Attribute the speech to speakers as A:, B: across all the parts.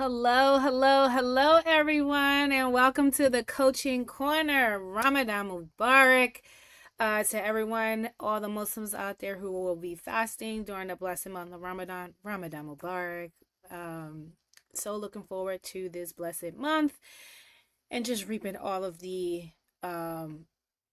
A: Hello, hello, hello, everyone, and welcome to the Coaching Corner. Ramadan Mubarak to everyone, all the Muslims out there who will be fasting during the blessed month of Ramadan. Ramadan Mubarak. Um, so looking forward to this blessed month and just reaping all of the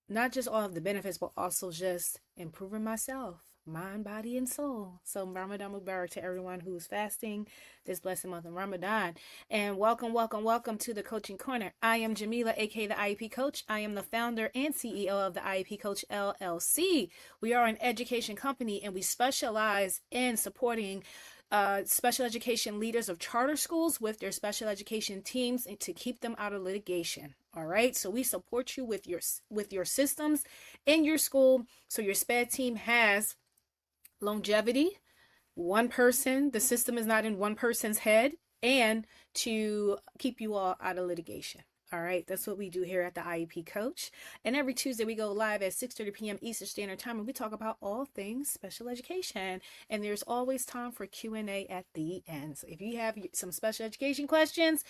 A: not just all of the benefits, but also just improving myself, mind, body, and soul. So Ramadan Mubarak to everyone who's fasting this blessed month of Ramadan. And welcome, welcome, welcome to the Coaching Corner. I am Jamila, aka the IEP Coach. I am the founder and CEO of the IEP Coach LLC. We are an education company and we specialize in supporting special education leaders of charter schools with their special education teams and to keep them out of litigation. All right, so we support you with your systems in your school so your SPED team has longevity. One person, the system is not in one person's head, and to keep you all out of litigation. All right, that's what we do here at the IEP Coach. And every Tuesday we go live at 6:30 p.m. Eastern Standard Time, and we talk about all things special education. And there's always time for Q&A at the end. So if you have some special education questions,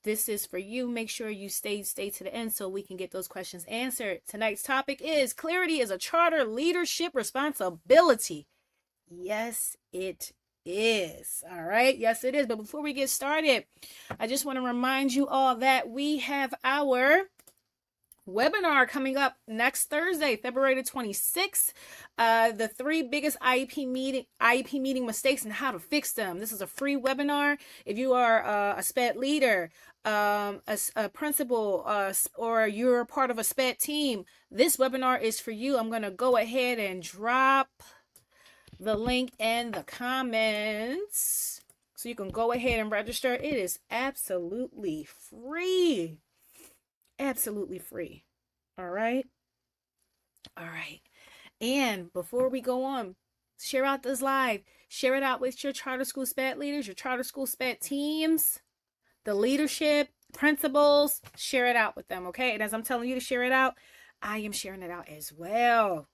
A: this is for you. Make sure you stay to the end so we can get those questions answered. Tonight's topic is clarity is a charter leadership responsibility. Yes, it is. All right. Yes, it is. But before we get started, I just want to remind you all that we have our webinar coming up next Thursday, February the 26th. The 3 biggest IEP meeting mistakes and how to fix them. This is a free webinar. If you are a SPED leader, a principal, or you're part of a SPED team, this webinar is for you. I'm going to go ahead and drop the link in the comments so you can go ahead and register. It is absolutely free. Absolutely free. All right. All right. And before we go on, share out this live. Share it out with your charter school SPED leaders, your charter school SPED teams, the leadership, principals. Share it out with them, okay? And as I'm telling you to share it out, I am sharing it out as well.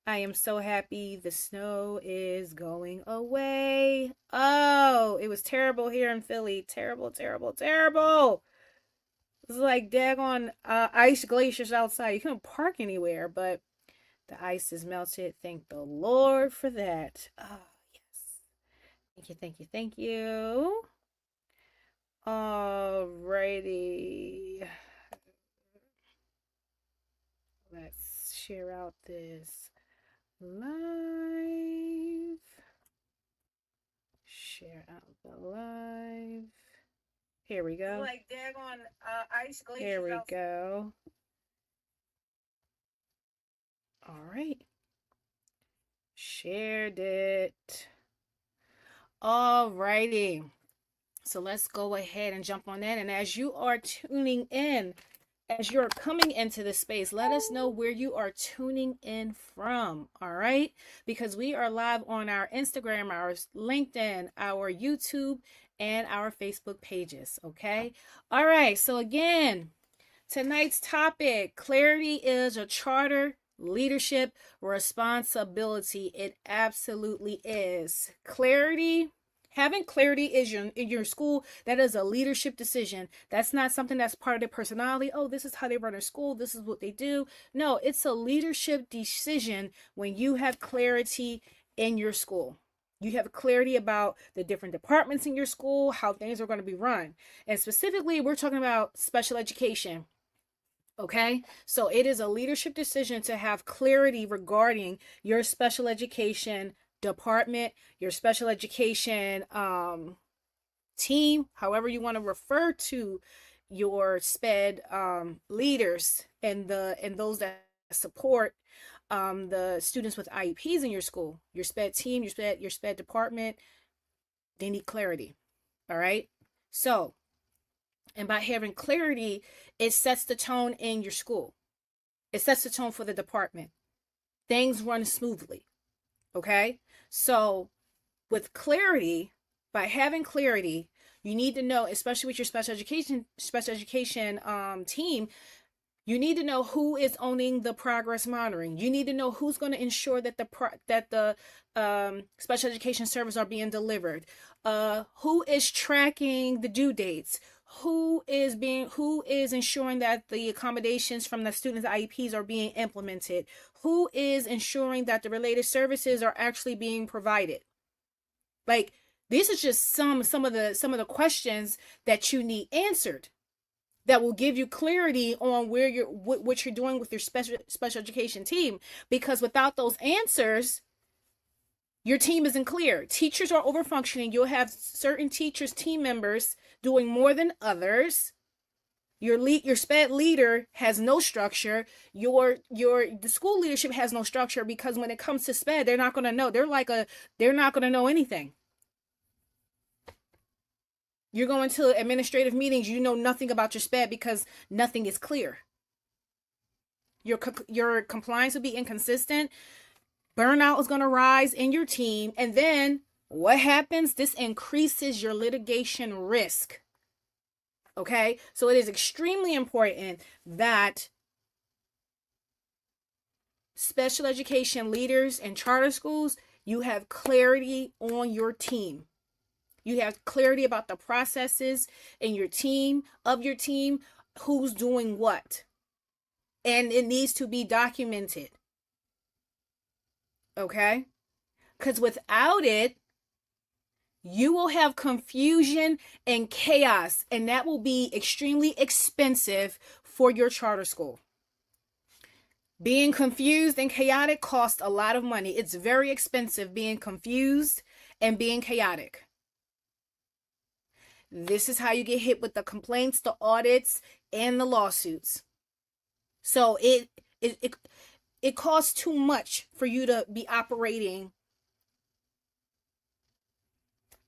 A: I am so happy the snow is going away. Oh, it was terrible here in Philly. Terrible, terrible, terrible. It's like daggone ice glaciers outside. You couldn't park anywhere, but the ice is melted. Thank the Lord for that. Oh, yes. Thank you, thank you, thank you. Alrighty. Let's share out this live. Share out the live. Here we go. Like daggone ice glaciers. Here we go. All right. Shared it. All righty. So let's go ahead and jump on that. And as you are tuning in, as you're coming into the space, let us know where you are tuning in from. All right. Because we are live on our Instagram, our LinkedIn, our YouTube, and our Facebook pages. Okay. All right. So again, tonight's topic, clarity is a charter leadership responsibility. It absolutely is. Having clarity is in your school. That is a leadership decision. That's not something that's part of their personality. Oh, this is how they run their school. This is what they do. No, it's a leadership decision when you have clarity in your school. You have clarity about the different departments in your school, how things are going to be run. And specifically, we're talking about special education. Okay, so it is a leadership decision to have clarity regarding your special education department, your special education team, however you want to refer to your SPED leaders and those that support the students with IEPs in your school, your SPED team, your SPED department. They need clarity. All right, so. And by having clarity, it sets the tone in your school. It sets the tone for the department. Things run smoothly. Okay? So, with clarity, by having clarity, you need to know, especially with your special education team, You need to know who is owning the progress monitoring. You need to know who's going to ensure that the special education services are being delivered. Who is tracking the due dates? Who is ensuring that the accommodations from the students' IEPs are being implemented? Who is ensuring that the related services are actually being provided? Like, these are just some of the questions that you need answered, that will give you clarity on where what you're doing with your special education team. Because without those answers, your team isn't clear. Teachers are overfunctioning. You'll have certain teachers, team members doing more than others. Your SPED leader has no structure. The school leadership has no structure, because when it comes to SPED, they're not going to know. They're not going to know anything. You're going to administrative meetings, you know nothing about your SPED because nothing is clear. Your compliance will be inconsistent. Burnout is going to rise in your team. And then what happens? This increases your litigation risk. Okay? So it is extremely important that special education leaders and charter schools, you have clarity on your team. You have clarity about the processes in your team, who's doing what. And it needs to be documented. Okay? Because without it, you will have confusion and chaos, and that will be extremely expensive for your charter school. Being confused and chaotic costs a lot of money. It's very expensive being confused and being chaotic. This is how you get hit with the complaints, the audits, and the lawsuits. So it costs too much for you to be operating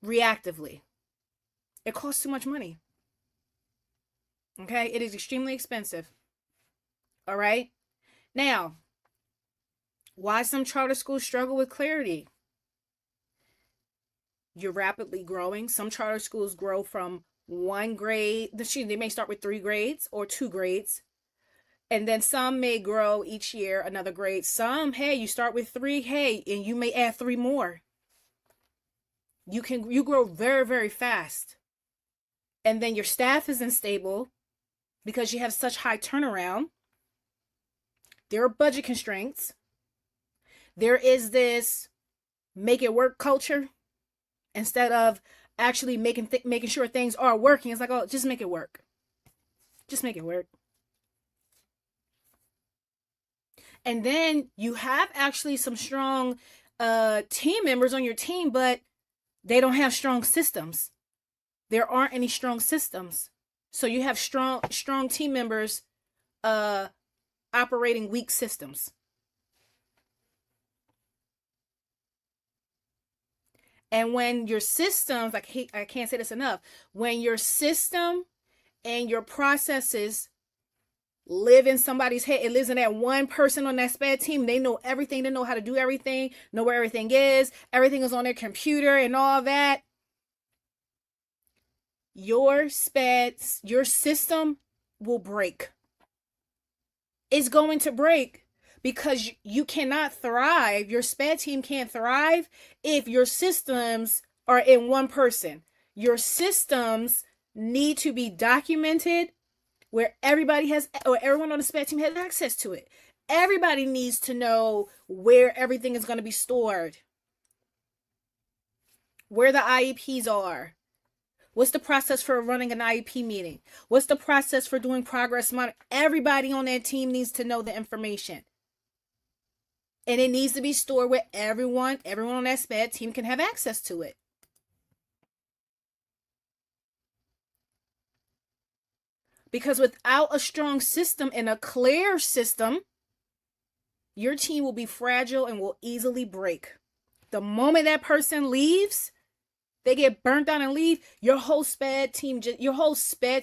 A: reactively. It costs too much money. Okay? It is extremely expensive. All right? Now, why some charter schools struggle with clarity? You're rapidly growing. Some charter schools grow from one grade. They may start with 3 grades or 2 grades. And then some may grow each year another grade. Some, hey, you start with 3, hey, and you may add 3 more. You grow very, very fast. And then your staff is unstable because you have such high turnaround. There are budget constraints. There is this make it work culture. Instead of actually making sure things are working, it's like, oh, just make it work. Just make it work. And then you have actually some strong team members on your team, but they don't have strong systems. There aren't any strong systems. So you have strong team members operating weak systems. And when your systems, I can't say this enough, when your system and your processes live in somebody's head, it lives in that one person on that SPED team, they know everything, they know how to do everything, know where everything is on their computer and all that. Your system will break. It's going to break. Because you cannot thrive, your SPED team can't thrive if your systems are in one person. Your systems need to be documented where everyone on the SPED team has access to it. Everybody needs to know where everything is going to be stored, where the IEPs are. What's the process for running an IEP meeting? What's the process for doing progress monitoring? Everybody on that team needs to know the information. And it needs to be stored where everyone on that SPED team can have access to it. Because without a strong system and a clear system, your team will be fragile and will easily break. The moment that person leaves, they get burnt out and leave, your whole SPED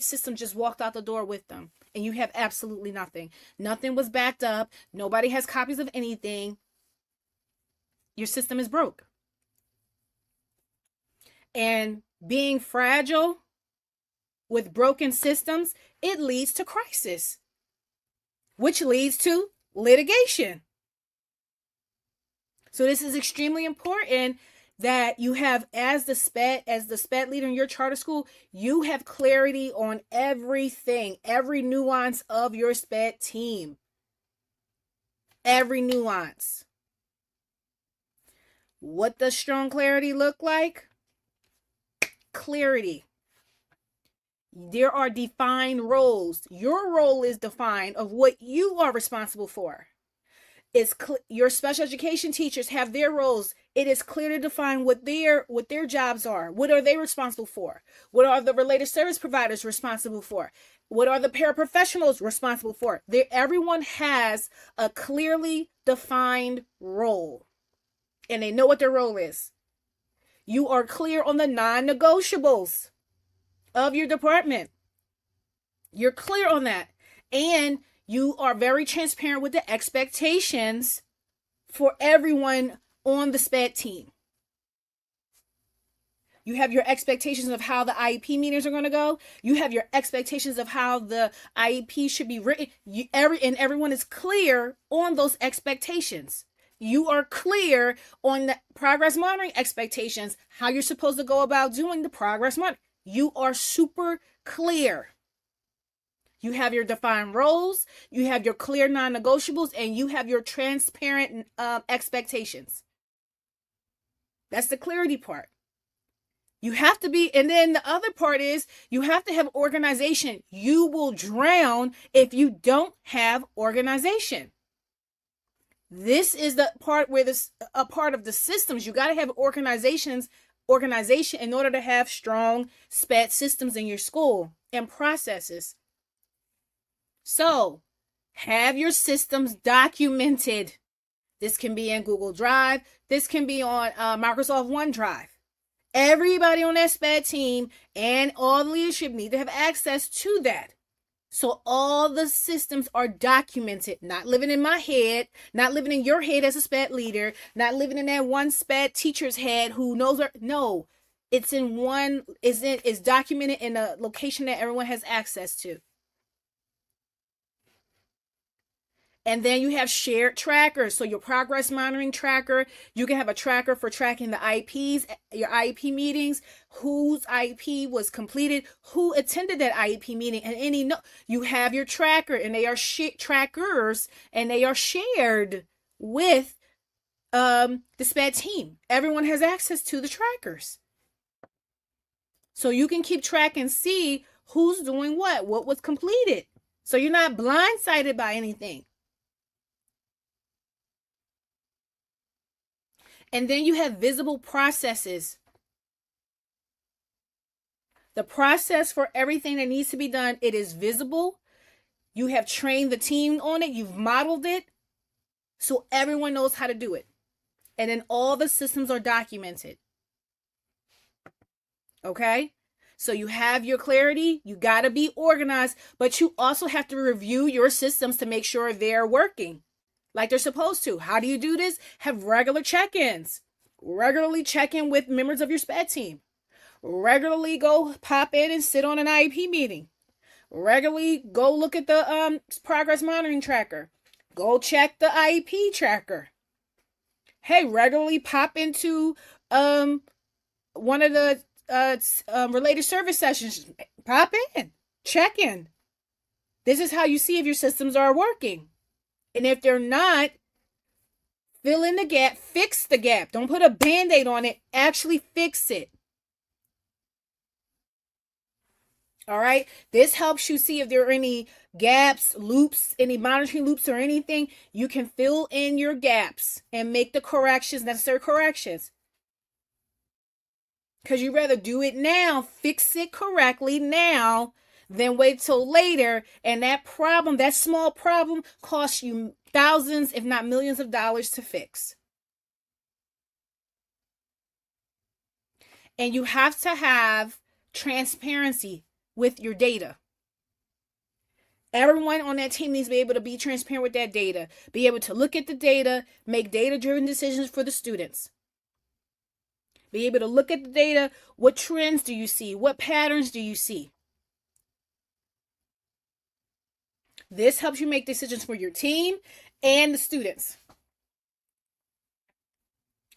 A: system just walked out the door with them. And you have absolutely nothing. Nothing was backed up. Nobody has copies of anything. Your system is broke. And being fragile with broken systems, it leads to crisis. which leads to litigation. So this is extremely important that you have, as the SPED leader in your charter school, you have clarity on everything, every nuance of your SPED team. Every nuance. What does strong clarity look like? Clarity. There are defined roles. Your role is defined of what you are responsible for. Your special education teachers have their roles. It is clearly defined what their jobs are. What are they responsible for? What are the related service providers responsible for? What are the paraprofessionals responsible for? Everyone has a clearly defined role, and they know what their role is. You are clear on the non-negotiables of your department. You're clear on that. And you are very transparent with the expectations for everyone on the SPED team. You have your expectations of how the IEP meetings are going to go. You have your expectations of how the IEP should be written. Everyone is clear on those expectations. You are clear on the progress monitoring expectations, how you're supposed to go about doing the progress monitoring. You are super clear. You have your defined roles, you have your clear non-negotiables, and you have your transparent expectations. That's the clarity part. You have to be, and then the other part is you have to have organization. You will drown if you don't have organization. This is the part where a part of the systems. You got to have organization in order to have strong SPED systems in your school and processes. So, have your systems documented. This can be in Google Drive. This can be on Microsoft OneDrive. Everybody on that SPED team and all the leadership need to have access to that. So all the systems are documented, not living in my head, not living in your head as a SPED leader, not living in that one SPED teacher's head who knows. No, it's in one, it's documented in a location that everyone has access to. And then you have shared trackers. So your progress monitoring tracker, you can have a tracker for tracking the IEPs, your IEP meetings, whose IEP was completed, who attended that IEP meeting, and you have your tracker, and they are trackers, and they are shared with the SPED team. Everyone has access to the trackers. So you can keep track and see who's doing what was completed. So you're not blindsided by anything. And then you have visible processes. The process for everything that needs to be done, it is visible. You have trained the team on it. You've modeled it. So everyone knows how to do it. And then all the systems are documented. Okay? So you have your clarity. You got to be organized. But you also have to review your systems to make sure they're working like they're supposed to. How do you do this? Have regular check-ins. Regularly check in with members of your SPED team. Regularly go pop in and sit on an IEP meeting. Regularly go look at the progress monitoring tracker. Go check the IEP tracker. Hey, regularly pop into one of the related service sessions. Pop in. Check in. This is how you see if your systems are working. And if they're not, fill in the gap, fix the gap. Don't put a Band-Aid on it. Actually fix it. All right. This helps you see if there are any gaps, loops, any monitoring loops or anything. You can fill in your gaps and make the corrections, necessary corrections. Because you'd rather do it now, fix it correctly now, than wait till later. And that problem, that small problem, costs you thousands, if not millions of dollars to fix. And you have to have transparency with your data. Everyone on that team needs to be able to be transparent with that data, be able to look at the data, make data-driven decisions for the students. Be able to look at the data. What trends do you see? What patterns do you see? This helps you make decisions for your team and the students.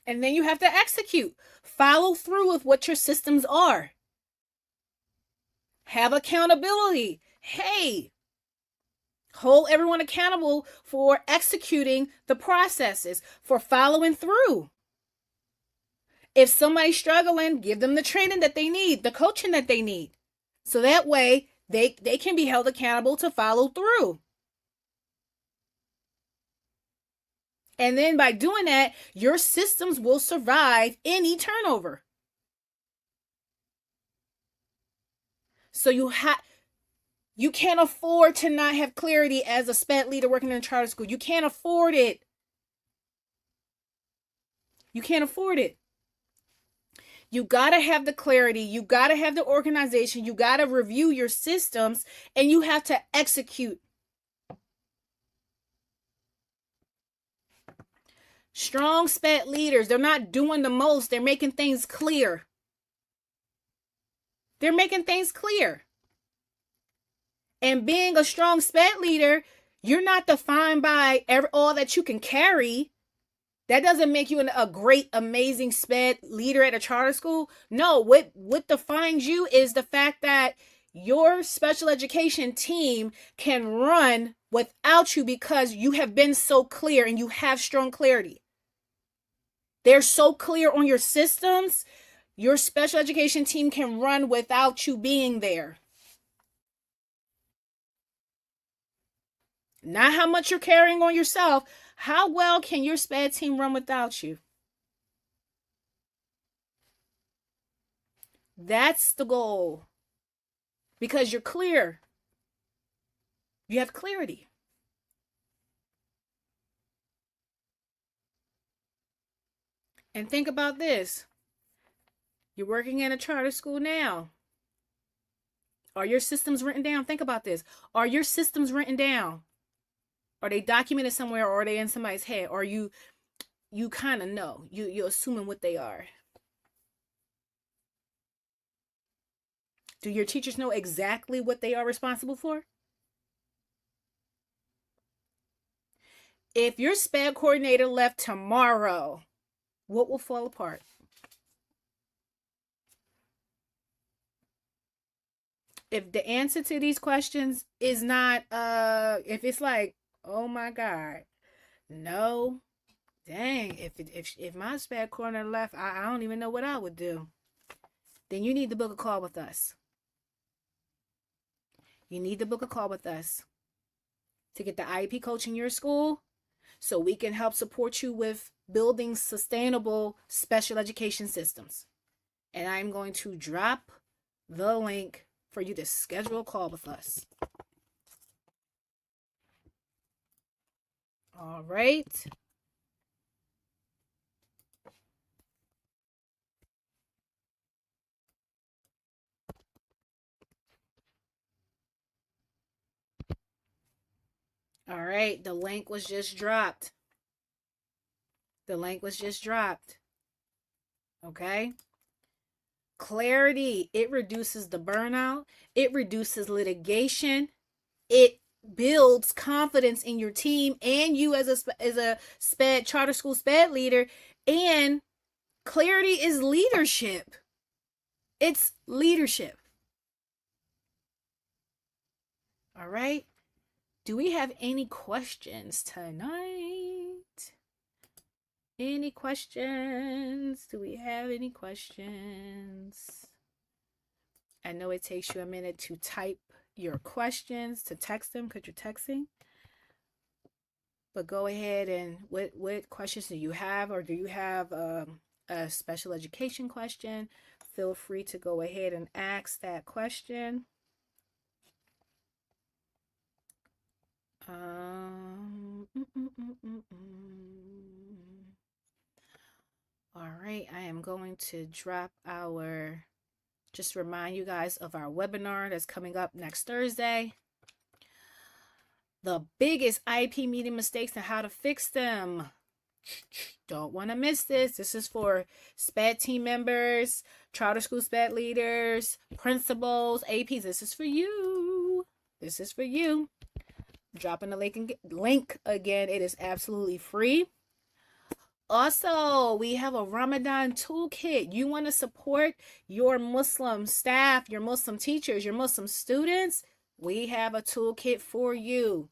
A: And then you have to execute. Follow through with what your systems are. Have accountability. Hey, hold everyone accountable for executing the processes, for following through. If somebody's struggling, give them the training that they need, the coaching that they need. So that way they can be held accountable to follow through. And then by doing that, your systems will survive any turnover. So you can't afford to not have clarity as a SPED leader working in a charter school. You can't afford it. You can't afford it. You got to have the clarity. You got to have the organization. You got to review your systems, and you have to execute. Strong SPED leaders, they're not doing the most. They're making things clear. They're making things clear. And being a strong SPED leader, you're not defined by all that you can carry. That doesn't make you a great, amazing SPED leader at a charter school. No, what defines you is the fact that your special education team can run without you because you have been so clear and you have strong clarity. They're so clear on your systems, your special education team can run without you being there. Not how much you're carrying on yourself. How well can your SPED team run without you? That's the goal. Because you're clear. You have clarity. And think about this. You're working in a charter school now. Are your systems written down? Think about this. Are your systems written down? Are they documented somewhere, or are they in somebody's head? Or you kind of know. You're assuming what they are. Do your teachers know exactly what they are responsible for? If your SPED coordinator left tomorrow, what will fall apart? If the answer to these questions is not, if it's like, oh my God, no, dang, if my SPED coordinator left, I don't even know what I would do. Then you need to book a call with us. You need to book a call with us to get the IEP coach in your school so we can help support you with building sustainable special education systems. And I'm going to drop the link for you to schedule a call with us. All right. All right, the link was just dropped. The link was just dropped. Okay? Clarity, it reduces the burnout. It reduces litigation. It builds confidence in your team and you as a SPED charter school SPED leader. And clarity is leadership. It's leadership. All right. Do we have any questions tonight? Any questions? Do we have any questions? I know it takes you a minute to type your questions, to text them because you're texting. But go ahead and what questions do you have? Or do you have a special education question? Feel free to go ahead and ask that question. All right, I am going to drop just remind you guys of our webinar that's coming up next Thursday. The biggest IEP meeting mistakes and how to fix them. Don't want to miss this. This is for SPED team members, charter school SPED leaders, principals, APs. This is for you. This is for you. Dropping the link again. It is absolutely free. Also, we have a Ramadan toolkit. You want to support your Muslim staff, your Muslim teachers, your Muslim students? We have a toolkit for you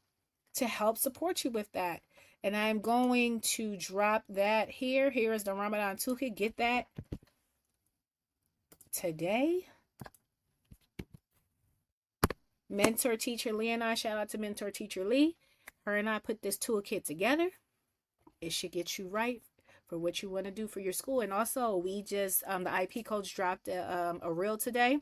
A: to help support you with that. And I'm going to drop that here. Here is the Ramadan toolkit. Get that today. Mentor Teacher Lee and I, shout out to Mentor Teacher Lee. Her and I put this toolkit together. It should get you right for what you want to do for your school. And also, we just, the IP coach dropped a reel today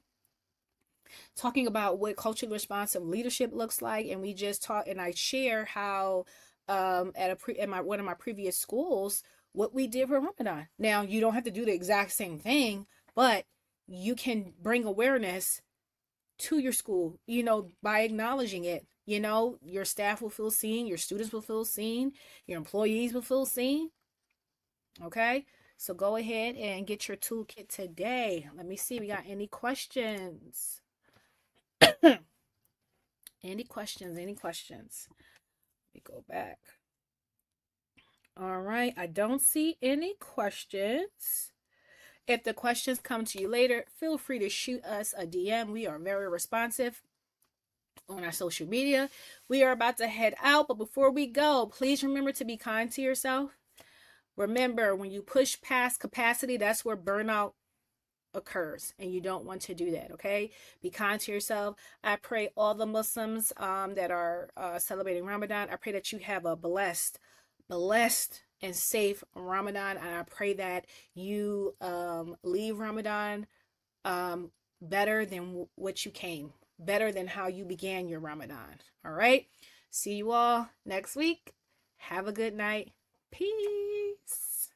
A: talking about what culturally responsive leadership looks like. And we just talk, and I share how at one of my previous schools, what we did for Ramadan. Now, you don't have to do the exact same thing, but you can bring awareness to your school, by acknowledging it. Your staff will feel seen, your students will feel seen, your employees will feel seen. Okay, so go ahead and get your toolkit today. Let me see, we got any questions? Any questions? Let me go back. All right, I don't see any questions. If the questions come to you later, feel free to shoot us a DM. We are very responsive on our social media. We are about to head out, but before we go, please remember to be kind to yourself. Remember, when you push past capacity, that's where burnout occurs, and you don't want to do that. Okay, be kind to yourself. I pray all the Muslims that are celebrating Ramadan, I pray that you have a blessed and safe Ramadan, and I pray that you leave Ramadan better than what you came, better than how you began your Ramadan. All right, see you all next week. Have a good night. Peace.